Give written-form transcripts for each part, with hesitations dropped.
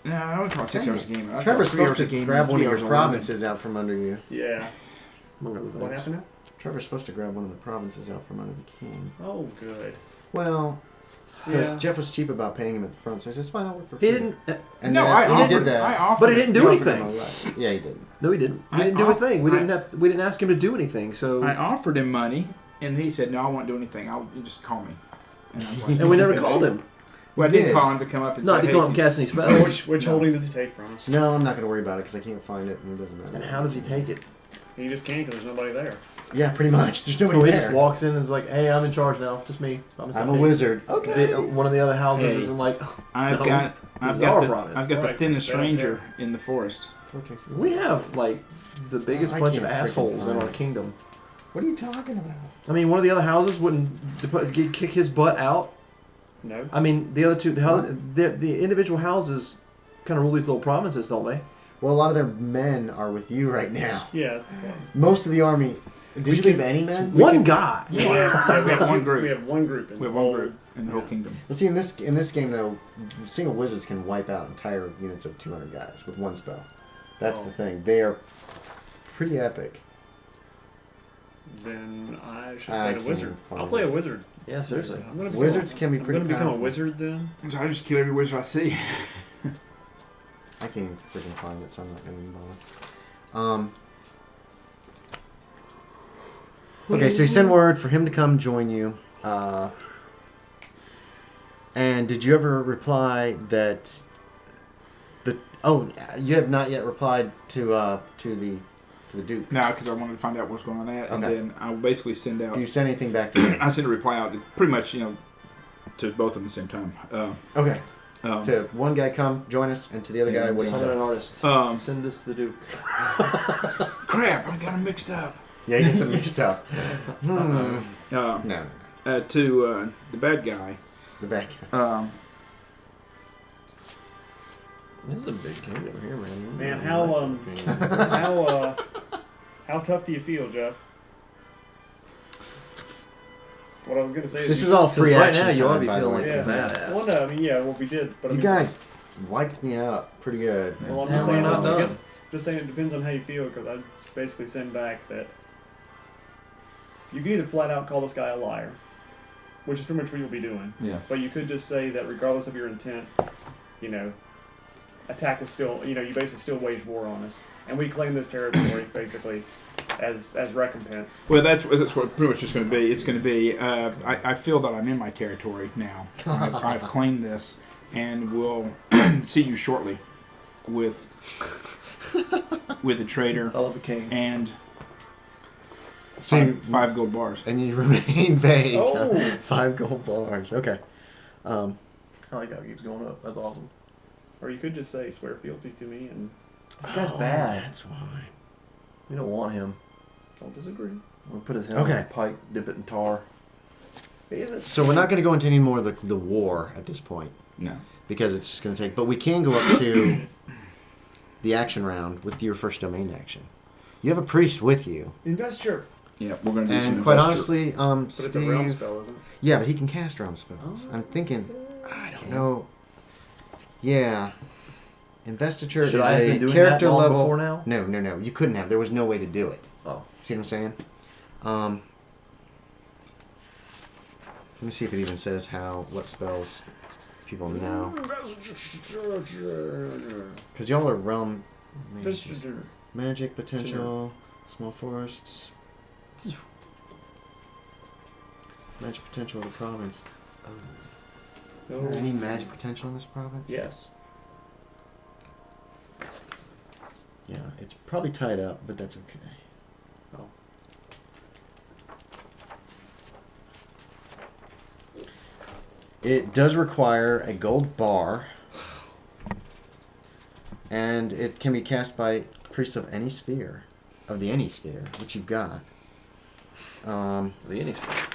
No, I only caught 6 hours a game. Trevor's supposed to grab one of your provinces out from under you. Yeah. What happened now? Trevor's supposed to grab one of the provinces out from under the king. Oh, good. Well, because Yeah. Jeff was cheap about paying him at the front, so he says, fine, I'll work for He free. didn't. And No, then he did that. I offered But he didn't do He offered anything. him a right. Yeah, he did. No, he didn't. He I didn't do a off- thing. We I- didn't ask him to do anything. So I offered him money, and he said, "No, I won't do anything. You just call me." And, I was like, and we never called him. Well, I You did did. call him to come up and Not say, to call "Hey, him cast any spells. Which holding does he take from us? No, I'm not going to worry about it because I can't find it and it doesn't matter. And how does he take it? He just can't because there's nobody there. Yeah, pretty much. There's nobody So he there. just walks in and is like, "Hey, I'm in charge now. Just me. I'm a wizard. Okay. One of the other houses Hey. isn't like. I've No, got this is our province. I've got the Right, thinnest stay up ranger in the forest." We have like the biggest I bunch of can't freaking assholes in find our it. kingdom. What are you talking about? I mean, one of the other houses wouldn't kick his butt out. No. I mean, the other two, the individual houses kind of rule these little provinces, don't they? Well, a lot of their men are with you right now. Yeah, that's the problem. Most of the army. Did you leave any men? One guy. Yeah, we have one group. We have one group. In We have the one whole- group in the whole kingdom. Well, see, in this game though, single wizards can wipe out entire units of 200 guys with one spell. That's the thing. They are pretty epic. Then I should I play a can't wizard. find I'll play it. a wizard. Yeah, seriously. I'm gonna become Wizards can be pretty I'm gonna become a powerful. wizard then. So I just kill every wizard I see. I can't even freaking find it, so I'm not going to bother. Okay, so you send word for him to come join you. And did you ever reply that you have not yet replied to the Duke. No, because I wanted to find out what's going on there, and Okay. then I'll basically send out. Do you send anything back to him? I send a reply out, pretty much, to both of them at the same time. Okay. To one guy, come join us, and to the other guy, what do you Summon an say? artist. Send this to the Duke. Crap! I got them mixed up. Yeah, he gets them mixed up. No. To the bad guy. The bad guy. This is a big kingdom here, man. Man, how tough do you feel, Jeff? What I was gonna say This is all free right action now, you ought to time, be by the feeling way. like yeah. some badass. Well, no, I mean, yeah, well, we did, but I You mean, guys wiped me out pretty good. Well, I'm Yeah, just we're saying. not I done. guess just saying it depends on how you feel, because I basically send back that you can either flat out call this guy a liar, which is pretty much what you'll be doing. Yeah. But you could just say that regardless of your intent, attack was still, you basically still waged war on us, and we claim this territory basically as recompense. Well, that's what pretty much it's going to be. It's going to be. I feel that I'm in my territory now. I've claimed this, and we'll see you shortly with the trader I love the king. and So five gold bars. And you remain vague. Oh. 5 gold bars. Okay. I like how it keeps going up. That's awesome. Or you could just say swear fealty to me and This guy's bad. That's why. We don't want him. don't disagree. We'll put his head Okay. on a pike, dip it in tar. So we're not going to go into any more of the war at this point. No. Because it's just going to take... But we can go up to the action round with your first domain action. You have a priest with you. Investure. Yeah, we're going to do some And quite investor- honestly, But it's a realm Steve... spell, isn't it? Yeah, but he can cast realm spells. I'm thinking... I don't know... Yeah. Investiture Should is I have been a doing character that long level... before now? No. You couldn't have. There was no way to do it. Oh. See what I'm saying? Let me see if it even says what spells people know. Because y'all are realm mages. Magic potential, small forests. Magic potential of the province. Is there any magic potential in this province? Yes. Yeah, it's probably tied up, but that's okay. Oh. It does require a gold bar, and it can be cast by priests of any sphere, which you've got. The Innisphere.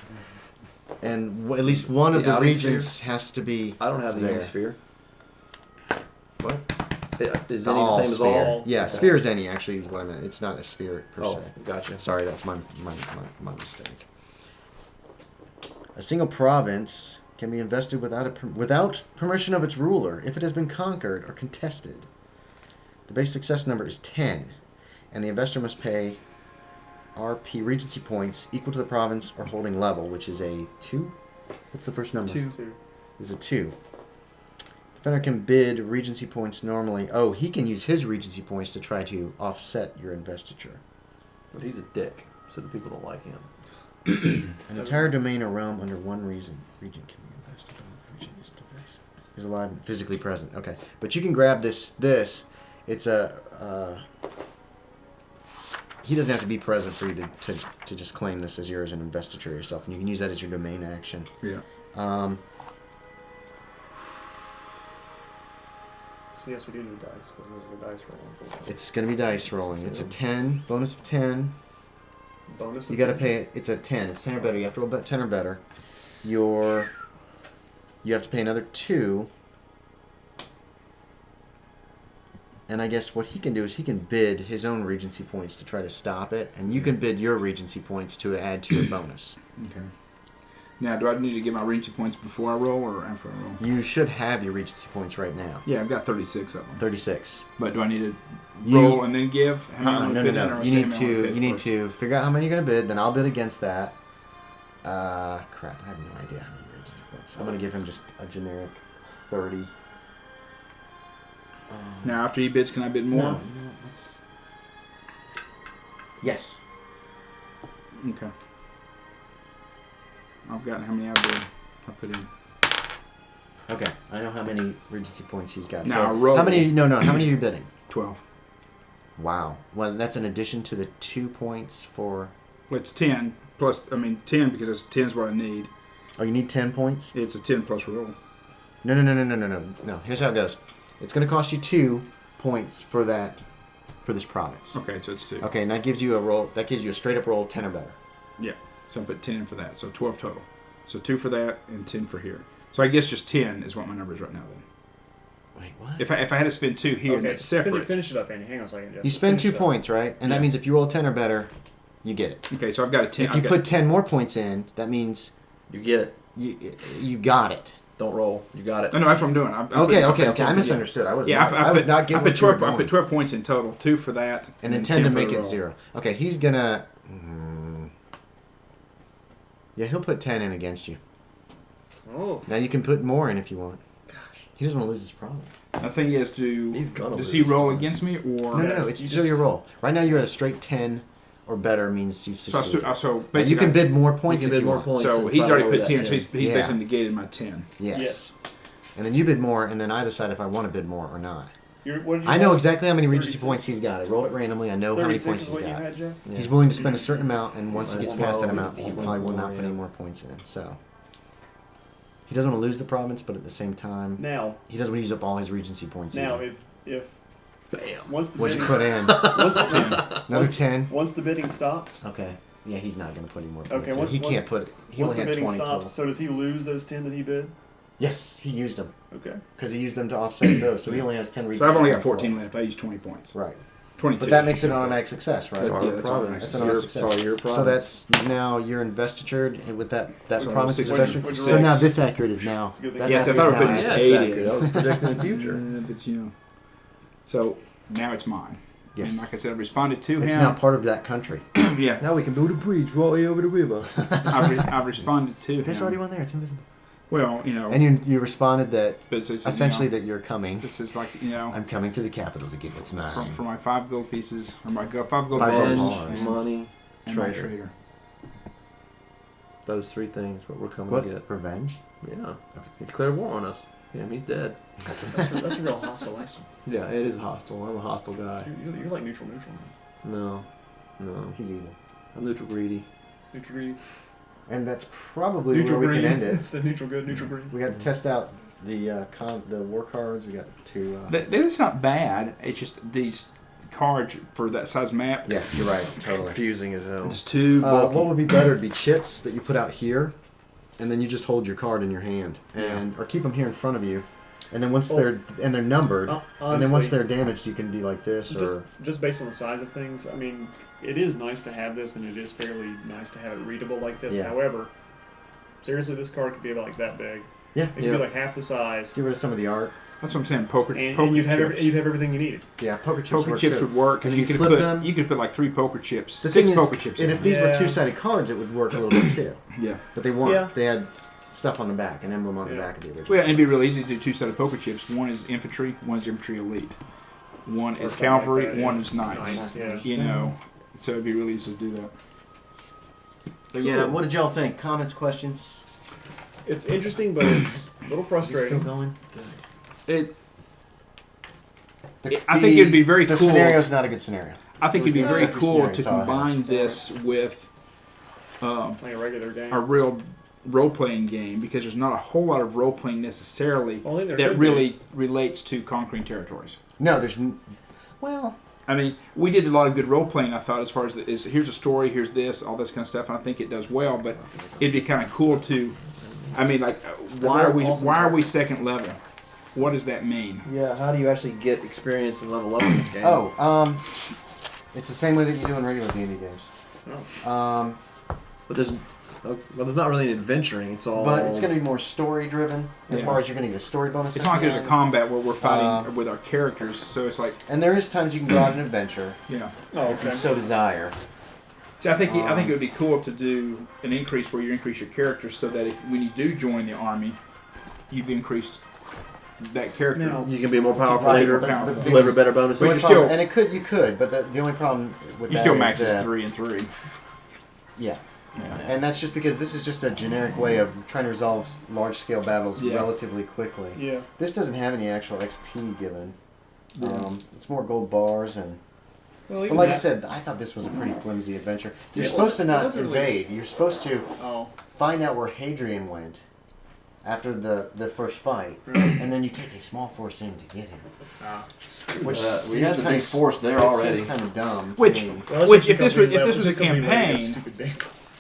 And at least one of The the outer regents sphere? has to be. I don't have the there. Innisphere. What? Is The any the all same as sphere. all? Yeah, Okay. sphere is any actually is what I meant. It's not a sphere per Oh, se. gotcha. Sorry, that's my mistake. A single province can be invested without permission of its ruler if it has been conquered or contested. The base success number is 10, and the investor must pay RP Regency points equal to the province or holding level, which is a 2. What's the first number? 2. Is a 2. Defender can bid Regency points normally. Oh, he can use his Regency points to try to offset your investiture. But he's a dick, so the people don't like him. An entire domain or realm under one regent can be invested on. The regent is alive and physically present. Okay, but you can grab this. It's a. He doesn't have to be present for you to just claim this as yours and investiture yourself, and you can use that as your domain action. Yeah. So yes, we do need dice, because this is a dice roll. It's going to be dice rolling. It's a 10, bonus of 10. Bonus. You got to pay it. It's a 10. It's 10 or better. You have to roll about 10 or better. You have to pay another 2. And I guess what he can do is he can bid his own Regency points to try to stop it, and you can bid your Regency points to add to your bonus. Okay. Now, do I need to get my Regency points before I roll or after I roll? You should have your Regency points right now. Yeah, I've got 36 of them. 36. But do I need to roll and then give? How many No. bid in, or You say need how many bid to first? figure out how many you're going to bid, then I'll bid against that. Crap, I have no idea how many Regency points. I'm going to give him just a generic 30. Now, after he bids, can I bid more? No, let's... Yes. Okay. I've got how many I bid. I put in. Okay, I know how many Regency points he's got. Now, so roll. how many? No. How many are you bidding? 12. Wow. Well, that's in addition to the 2 points for. Well, it's 10 plus. 10 because it's 10 is what I need. Oh, you need 10 points. It's a 10 plus roll. No. No. Here's how it goes. It's going to cost you 2 points for this province. Okay, so it's 2. Okay, and that gives you a roll. That gives you a straight up roll, 10 or better. Yeah. So I put 10 in for that. So 12 total. So 2 for that and 10 for here. So I guess just 10 is what my number is right now then. Wait, what? If I had to spend 2 here, Okay, that's separate. finish it up, Andy. Hang on a second. Jeff. You spend Finish 2 it up. points, right? And that Yeah. means if you roll 10 or better, you get it. Okay, so I've got a 10. If you put 10 more points in, that means You get it. you got it. Don't roll. You got it. No, that's what I'm doing. Okay. I misunderstood. I was not getting I put 12. I put 12 points in total. 2 for that, and then 10 to for make the it roll. 0. Okay, he's gonna. Yeah, he'll put 10 in against you. Oh. Now you can put more in if you want. Gosh, he doesn't want to lose his province. The thing is, He's gonna does lose he roll one. against me or? No. It's you still just- your roll. Right now you're at a straight 10 or better means you've So, succeeded. so Now, basically, you can bid more points You can if bid you more want. points. So and he's try to already lower put that 10, so he's Yeah. basically negated my 10. Yes. And then you bid more, and then I decide if I want to bid more or not. What did you I know roll? exactly how many Regency 36. points he's got. I rolled it randomly. I know how many 36 points is he's what you got. had, Jeff? Yeah. He's willing to spend a certain amount, and once he So gets he's past that always- amount, he he's probably will willing not more, put any yeah. more points in. So he doesn't want to lose the province, but at the same time, Now, he doesn't want to use up all his Regency points. either. if Bam. once the What'd you bidding put in? once the, Another 10. once the bidding stops, Okay. Yeah, he's not going to put any more points Okay, in. once- He once- can't put. He once only the had bidding 20 stops, total. so does he lose those 10 that he bid? Yes, he used them Okay. because he used them to offset those. So he only has 10 Regency. So I've only got points 14 left. left. I used 20 points. Right. 22. But that makes it an automatic success, right? Yeah, Our that's province. That's all an right. automatic It's all your success. province. So that's now you're investitured with that So province is 60. investitured. What'd you So roll? now this accurate is now. It's a good thing. That Yeah, is I thought I now put it in accurate. Yeah, it's 80. accurate. That was predicting the future. But you know. So now it's mine. Yes. And like I said, I responded to It's him. now part of that country. Yeah. Now we can build a bridge right way over the river. I've responded to him. There's already one there. It's invisible. Well, you know. And you responded that but it's, essentially you know, that you're coming. this is like, you know, I'm coming to the capital to get what's mine. for my 5 gold pieces, or my 5 gold Five gold bars, bars. and, Money, and my treasure. trader. Those 3 things, what we're coming What? to get. Revenge? Yeah. He declared war on us. Yeah, he's dead. That's a real hostile action. Yeah, it is hostile. I'm a hostile guy. You're like neutral. No. He's evil. I'm neutral greedy. Neutral green. And that's probably Neutral where we green. can end it. It's the neutral good, neutral green. We got to test out the war cards. We got to. It's not bad. It's just these cards for that size map. Yes, you're right. Totally. Confusing as hell. Just too bulky. What would be better would be chits that you put out here, and then you just hold your card in your hand, and or keep them here in front of you, and then once they're numbered, and then once they're damaged, you can do like this or. Just based on the size of things, I mean, it is nice to have this, and it is fairly nice to have it readable like this. Yeah. However, seriously, this card could be about like that big. Yeah. It could be like half the size. Get rid of some of the art. That's what I'm saying. Poker And chips. you'd have everything you needed. Yeah, poker chips. Poker work chips too. would work And because then you you could flip them. you could put like 3 poker chips, The 6 thing is, poker chips. and in if there. these were Yeah. 2-sided cards, it would work a little bit too. Yeah. But they weren't. Yeah. They had stuff on the back, an emblem on the Yeah. back of the original. Well, yeah, and it'd be real easy to do 2-sided poker chips. One is infantry, one is infantry elite. One Or is something cavalry, like that, one yeah. is knights. Knights, yeah. You know, so it'd be really easy to do that. But yeah, what did y'all think? Comments, questions? It's interesting, but it's a little Still frustrating. going? Good. I think it'd be very the cool. The scenario's not a good scenario. I think it'd be Yeah. very Every cool scenario, to it's all I have. combine this with Like a regular game. a real role-playing game because there's not a whole lot of role-playing necessarily Well, I think there that could really relates to conquering territories. No, well, I mean, we did a lot of good role-playing, I thought, as far as here's a story, here's this, all this kind of stuff, and I think it does well, but it'd be kind of cool to, I mean, like, why are we second level? What does that mean? Yeah, how do you actually get experience and level up in this game? it's the same way that you do in regular D&D games. Oh. But there's not really an adventuring. It's all. But it's going to be more story-driven as Yeah. far as you're going to get a story bonus. It's at not like the there's a end. combat where we're fighting with our characters, so it's like, And there is times you can go out and adventure yeah. Oh, if you okay. so desire. See, I think it would be cool to do an increase where you increase your character so that when you do join the army, you've increased that character. Now, You can be a more powerful Right, leader, but the thing deliver is- better bonuses. The only you're problem- still- and you could, but the only problem with you that still is max that, 3 and 3. Yeah. Yeah. And that's just because this is just a generic way of trying to resolve large-scale battles Yeah. relatively quickly. yeah. This doesn't have any actual XP given. Yeah. It's more gold bars and. Well, But even like I that- said, I thought this was a pretty flimsy adventure. You're It supposed to wasn't- it not wasn't really- invade. You're supposed to Oh. find out where Hadrian went after the first fight, Right. and then you take a small force in to get him. Ah. Which we seems had the kinda big force there it already. seems kind of dumb. to Which- me. Well, that's Which, just if this because was- we if this leveled- was a just because we leveled campaign- this stupid game.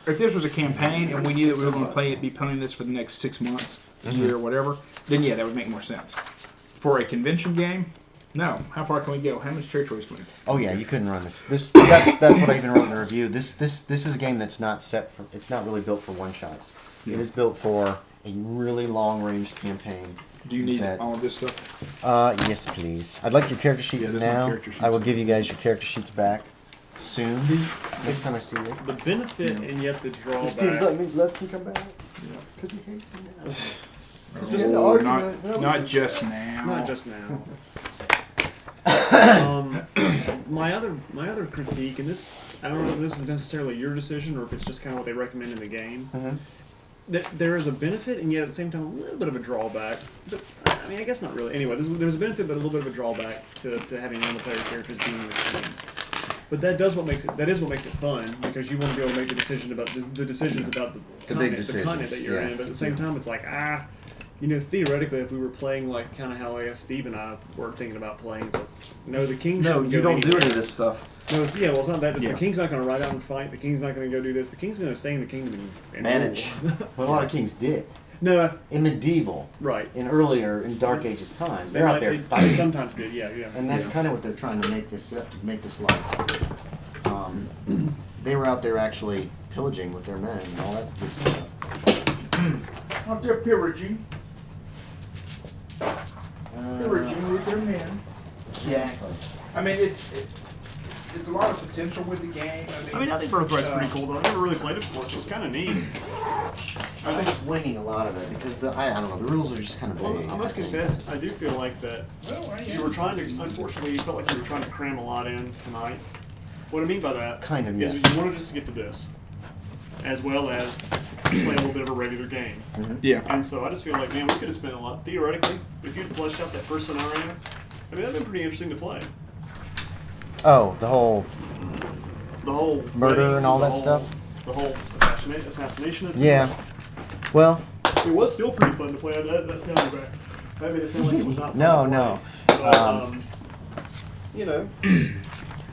If this was a campaign and we knew that we were going to be playing this for the next 6 months, a year, or whatever, then yeah, that would make more sense. For a convention game, no. How far can we go? How much territories can we? Oh yeah, you couldn't run this. That's what I even wrote in the review. This is a game that's not set for. It's not really built for one shots. Yeah. It is built for a really long range campaign. Do you need That- all of this stuff? Yes, please. I'd like your character sheets Yeah, there's my now. character sheets. I will give you guys your character sheets back soon. Next time I see you. The benefit and yet the drawback. Steve's lets me come back because he hates me now. just an Oh, argument. not just now. Not just now. My other critique, and this, I don't know if this is necessarily your decision or if it's just kind of what they recommend in the game. Mhm. That there is a benefit and yet at the same time a little bit of a drawback. But I mean, I guess not really. Anyway, there's a benefit but a little bit of a drawback to having one of the player characters being in the game. But that is what makes it fun because you want to be able to make the decision about the decisions about the big continent, decisions, the continent that you're yeah. in. But at the same time, it's like theoretically, if we were playing like kind of how I guess Steve and I were thinking about playing, so no, the king. No, shouldn't you go don't do anywhere. any of this stuff. No, yeah, well, it's not that. Just Yeah. the king's not going to ride out and fight. The king's not going to go do this. The king's going to stay in the kingdom and Manage. rule. Well, a lot of kings did No, in medieval, right. in Dark Ages times. They're They out might- there they fighting. sometimes did, yeah. And that's Yeah. kind of what they're trying to make this like. They were out there actually pillaging with their men and all that good stuff. Out there pillaging with their men. Exactly. I mean, it's a lot of potential with the game. I think Birthright's pretty cool though. I never really played it before, so it's kind of neat. I'm just winging a lot of it because I don't know, the rules are just kind of Well, vague. I must confess, I do feel like that you were trying to, unfortunately, you felt like you were trying to cram a lot in tonight. What I mean by that Kind of, is yes. you wanted us to get to this, as well as play a little bit of a regular game. Yeah. And so I just feel like, man, we could have spent a lot, theoretically, if you'd fleshed out that first scenario, I mean, that'd been pretty interesting to play. Oh, the whole The whole Murder wedding, and all the that whole- stuff? The whole assassination of yeah. Well, It was still pretty fun to play. That sounded bad. That made it sound like it was not fun No, to play. no. But, you know,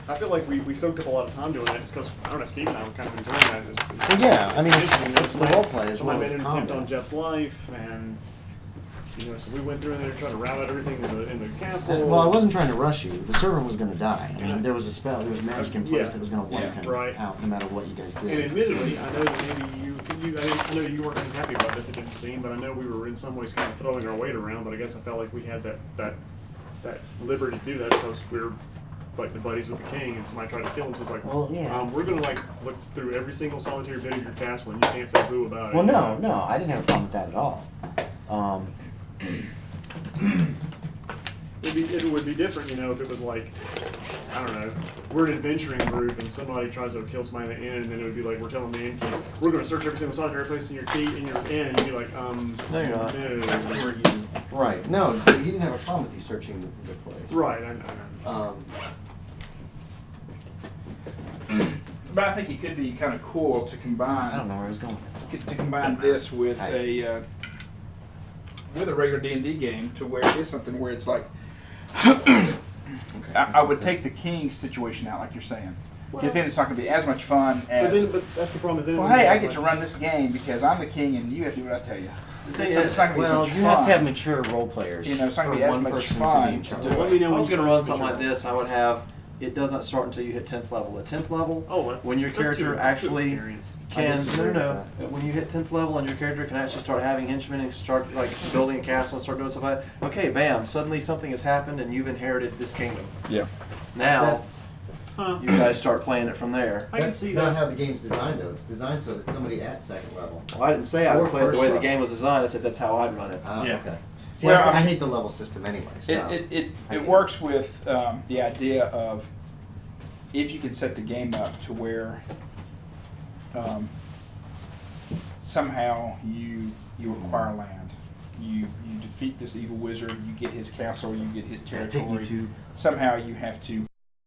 I feel like we soaked up a lot of time doing that just because, I don't know, Steve and I were kind of enjoying that. Well, yeah, I mean, it's interesting. the role play as Somebody well made as an attempt combat. on Jeff's life, and, you know, so we went through in there trying to route out everything in the castle. Well, I wasn't trying to rush you. The servant was going to die. I mean, there was a spell, there was magic in place Yeah. that was going to wipe Yeah, him right. out no matter what you guys And did. admittedly, I know that maybe you I know you weren't happy about this, it didn't seem, but I know we were in some ways kind of throwing our weight around, but I guess I felt like we had that liberty to do that because we're like the buddies with the king, and somebody tried to kill him, so it's like, Well, yeah. we're gonna like look through every single solitary bit of your castle, and you can't say boo about it. Well, no, I didn't have a problem with that at all. It would be different, if it was like, I don't know, we're an adventuring group and somebody tries to kill somebody in the inn, and then it would be like, we're telling the innkeep, we're going to search every single solitary place in your inn, and you'd be like, No, you're not. No. Right. No, he didn't have a problem with you searching the place. Right, I know. But I think it could be kind of cool to combine. I don't know where I was going. To combine this with a regular D&D game, to where it is something where it's like, I would take the king situation out, like you're saying, because then it's not going to be as much fun as. But that's the problem. Well, hey, I get to run this game because I'm the king, and you have to do what I tell you. It's not gonna be Well, much you fun. have to have mature role players. It's not for going to be as one much person fun to be in charge. to do Let it. me know I was when going you to run find something like mature this. I would have, it does not start until you hit 10th level. At 10th level, when your character actually can, disagree no, with when you hit 10th level and your character can actually start having henchmen and start like building a castle and start doing stuff like that, okay, bam, suddenly something has happened and you've inherited this kingdom. Yeah. Now, That's- you guys start playing it from there. I can That's see not that. how the game's designed, though. It's designed so that somebody at second level. Well, I didn't say I Or would play it the first way the level. game was designed. I said that's how I'd run it. Oh, Yeah. okay. See, Well, I hate the level system anyway. So. It works with the idea of if you can set the game up to where somehow you acquire land, you defeat this evil wizard, you get his castle, you get his That's it, territory. YouTube. Somehow you have to